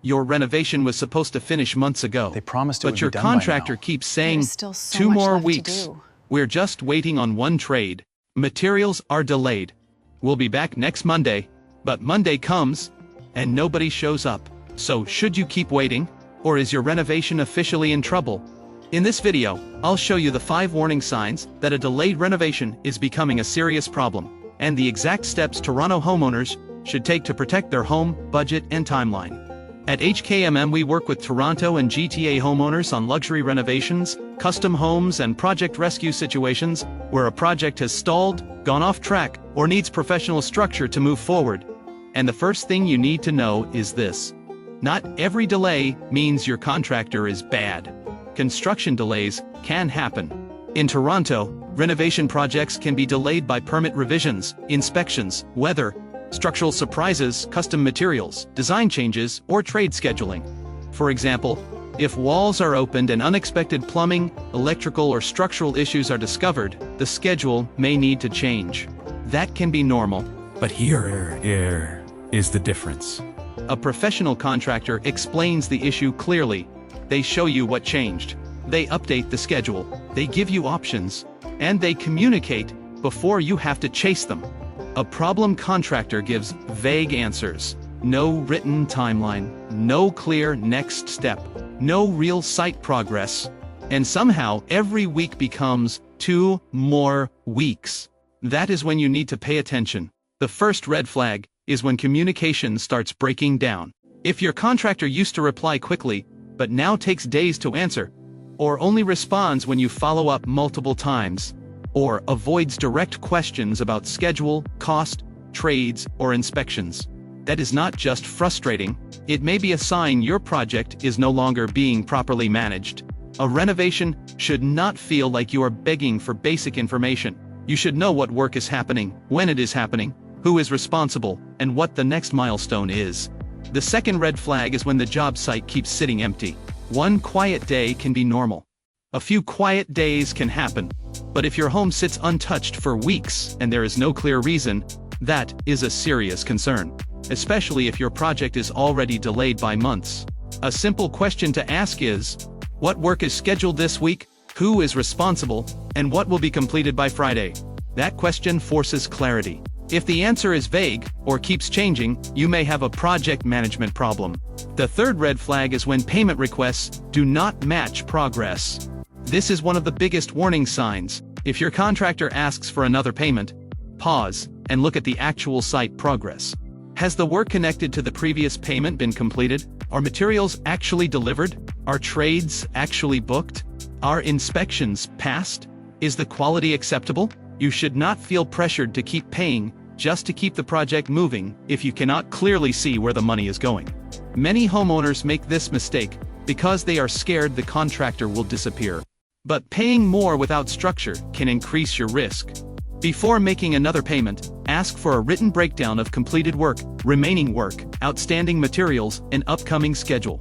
Your renovation was supposed to finish months ago. They promised it would but your be done by contractor now. keeps saying There's still so 2 much more left to weeks. do. We're just waiting on one trade. Materials are delayed. We'll be back next Monday, but Monday comes and nobody shows up. So should you keep waiting, or is your renovation officially in trouble? In this video, I'll show you the 5 warning signs that a delayed renovation is becoming a serious problem, and the exact steps Toronto homeowners should take to protect their home, budget, and timeline. At HKMM, we work with Toronto and GTA homeowners on luxury renovations, custom homes, and project rescue situations where a project has stalled, gone off track, or needs professional structure to move forward. And the first thing you need to know is this: not every delay means your contractor is bad. Construction delays can happen. In Toronto, renovation projects can be delayed by permit revisions, inspections, weather, structural surprises, custom materials, design changes, or trade scheduling. For example, if walls are opened and unexpected plumbing, electrical, or structural issues are discovered, the schedule may need to change. That can be normal. But here is the difference. A professional contractor explains the issue clearly. They show you what changed. They update the schedule. They give you options. And they communicate before you have to chase them. A problem contractor gives vague answers. No written timeline. No clear next step. No real site progress. And somehow every week becomes 2 more weeks. That is when you need to pay attention. The first red flag is when communication starts breaking down. If your contractor used to reply quickly, but now takes days to answer, or only responds when you follow up multiple times, or avoids direct questions about schedule, cost, trades, or inspections, that is not just frustrating, it may be a sign your project is no longer being properly managed. A renovation should not feel like you are begging for basic information. You should know what work is happening, when it is happening, who is responsible, and what the next milestone is. The second red flag is when the job site keeps sitting empty. One quiet day can be normal. A few quiet days can happen. But if your home sits untouched for weeks and there is no clear reason, that is a serious concern. Especially if your project is already delayed by months. A simple question to ask is, what work is scheduled this week, who is responsible, and what will be completed by Friday? That question forces clarity. If the answer is vague, or keeps changing, you may have a project management problem. The third red flag is when payment requests do not match progress. This is one of the biggest warning signs. If your contractor asks for another payment, pause, and look at the actual site progress. Has the work connected to the previous payment been completed? Are materials actually delivered? Are trades actually booked? Are inspections passed? Is the quality acceptable? You should not feel pressured to keep paying just to keep the project moving if you cannot clearly see where the money is going. Many homeowners make this mistake because they are scared the contractor will disappear. But paying more without structure can increase your risk. Before making another payment, ask for a written breakdown of completed work, remaining work, outstanding materials, and upcoming schedule.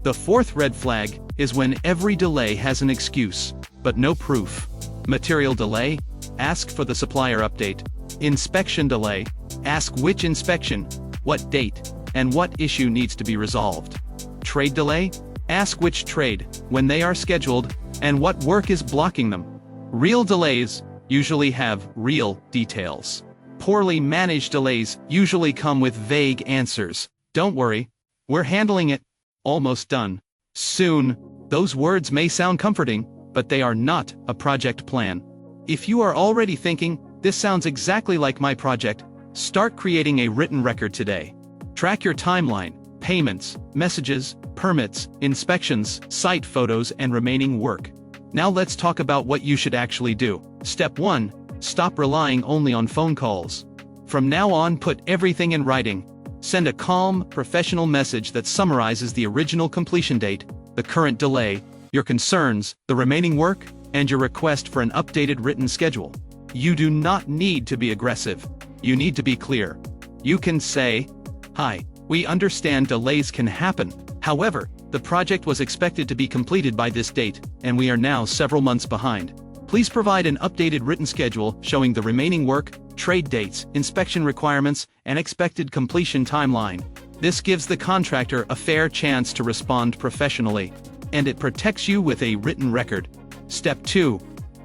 The fourth red flag is when every delay has an excuse, but no proof. Material delay? Ask for the supplier update. Inspection delay? Ask which inspection, what date, and what issue needs to be resolved. Trade delay? Ask which trade, when they are scheduled, and what work is blocking them. Real delays usually have real details. Poorly managed delays usually come with vague answers. Don't worry, we're handling it. Almost done. Soon. Those words may sound comforting, but they are not a project plan. If you are already thinking, this sounds exactly like my project, start creating a written record today. Track your timeline, payments, messages, permits, inspections, site photos, and remaining work. Now let's talk about what you should actually do. Step 1. Stop relying only on phone calls. From now on, put everything in writing. Send a calm, professional message that summarizes the original completion date, the current delay, your concerns, the remaining work, and your request for an updated written schedule. You do not need to be aggressive. You need to be clear. You can say, "Hi, we understand delays can happen. However, the project was expected to be completed by this date, and we are now several months behind. Please provide an updated written schedule showing the remaining work, trade dates, inspection requirements, and expected completion timeline." This gives the contractor a fair chance to respond professionally, and it protects you with a written record. Step 2.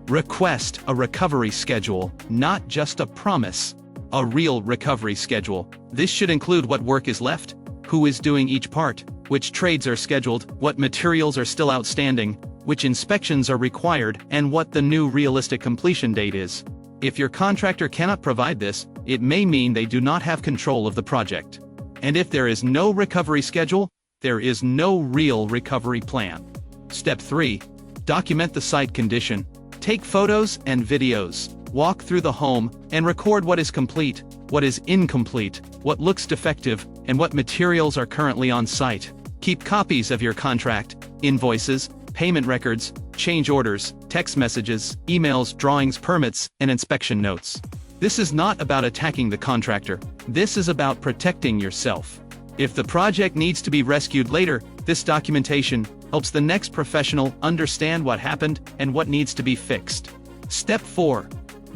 Request a recovery schedule, not just a promise. A real recovery schedule. This should include what work is left, who is doing each part, which trades are scheduled, what materials are still outstanding, which inspections are required, and what the new realistic completion date is. If your contractor cannot provide this, it may mean they do not have control of the project. And if there is no recovery schedule, there is no real recovery plan. Step 3. Document the site condition. Take photos and videos. Walk through the home and record what is complete, what is incomplete, what looks defective, and what materials are currently on site. Keep copies of your contract, invoices, payment records, change orders, text messages, emails, drawings, permits, and inspection notes. This is not about attacking the contractor. This is about protecting yourself. If the project needs to be rescued later, this documentation helps the next professional understand what happened and what needs to be fixed. Step 4.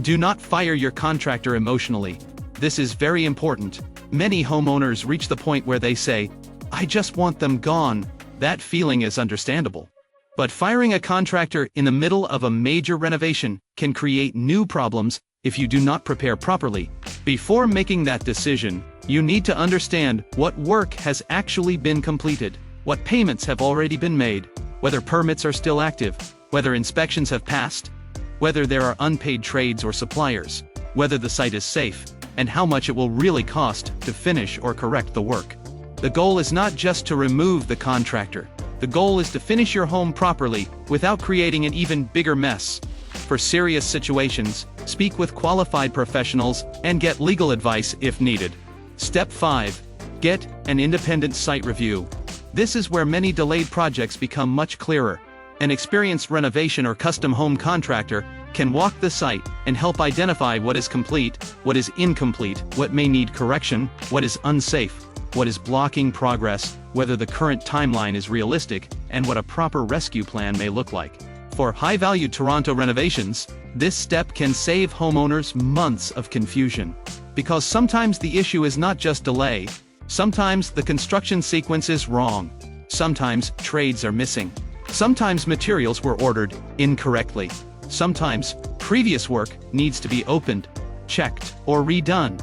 Do not fire your contractor emotionally. This is very important. Many homeowners reach the point where they say, "I just want them gone." That feeling is understandable. But firing a contractor in the middle of a major renovation can create new problems if you do not prepare properly. Before making that decision, you need to understand what work has actually been completed, what payments have already been made, whether permits are still active, whether inspections have passed, whether there are unpaid trades or suppliers, whether the site is safe, and how much it will really cost to finish or correct the work. The goal is not just to remove the contractor. The goal is to finish your home properly without creating an even bigger mess. For serious situations, speak with qualified professionals and get legal advice if needed. Step 5. Get an independent site review. This is where many delayed projects become much clearer. An experienced renovation or custom home contractor can walk the site and help identify what is complete, what is incomplete, what may need correction, what is unsafe, what is blocking progress, whether the current timeline is realistic, and what a proper rescue plan may look like. For high-value Toronto renovations, this step can save homeowners months of confusion. Because sometimes the issue is not just delay, sometimes the construction sequence is wrong, sometimes trades are missing, sometimes materials were ordered incorrectly, sometimes previous work needs to be opened, checked, or redone,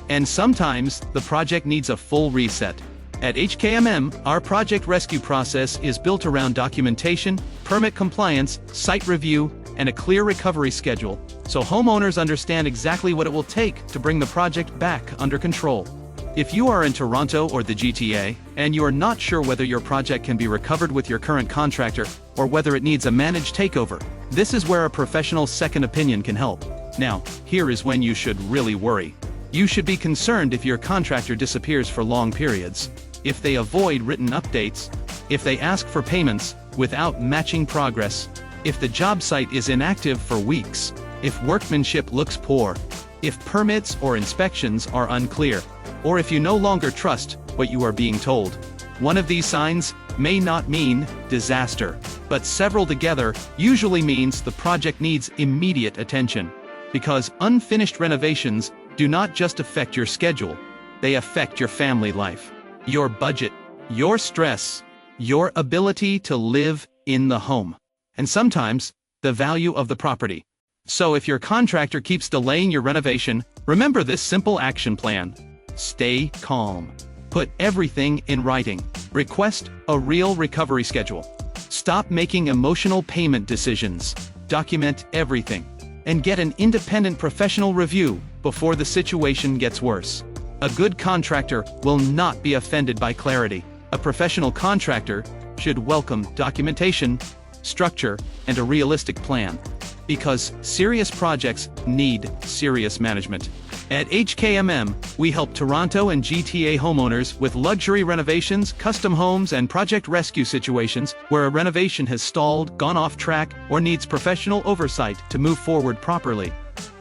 and sometimes the project needs a full reset. At HKMM, our project rescue process is built around documentation, permit compliance, site review, and a clear recovery schedule, so homeowners understand exactly what it will take to bring the project back under control. If you are in Toronto or the GTA, and you are not sure whether your project can be recovered with your current contractor, or whether it needs a managed takeover, this is where a professional second opinion can help. Now, here is when you should really worry. You should be concerned if your contractor disappears for long periods, if they avoid written updates, if they ask for payments without matching progress, if the job site is inactive for weeks, if workmanship looks poor, if permits or inspections are unclear, or if you no longer trust what you are being told. One of these signs may not mean disaster, but several together usually means the project needs immediate attention. Because unfinished renovations do not just affect your schedule, they affect your family life, your budget, your stress, your ability to live in the home, and sometimes the value of the property. So if your contractor keeps delaying your renovation, remember this simple action plan. Stay calm. Put everything in writing. Request a real recovery schedule. Stop making emotional payment decisions. Document everything. And get an independent professional review before the situation gets worse. A good contractor will not be offended by clarity. A professional contractor should welcome documentation, structure, and a realistic plan. Because serious projects need serious management. At HKMM, we help Toronto and GTA homeowners with luxury renovations, custom homes, and project rescue situations where a renovation has stalled, gone off track, or needs professional oversight to move forward properly.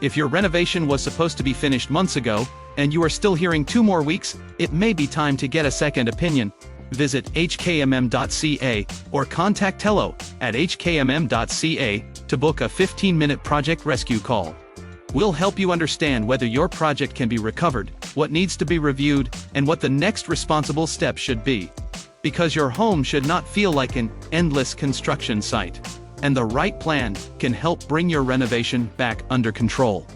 If your renovation was supposed to be finished months ago, and you are still hearing 2 more weeks, it may be time to get a second opinion. Visit hkmm.ca or contact Tello at hkmm.ca to book a 15-minute project rescue call. We'll help you understand whether your project can be recovered, what needs to be reviewed, and what the next responsible step should be. Because your home should not feel like an endless construction site. And the right plan can help bring your renovation back under control.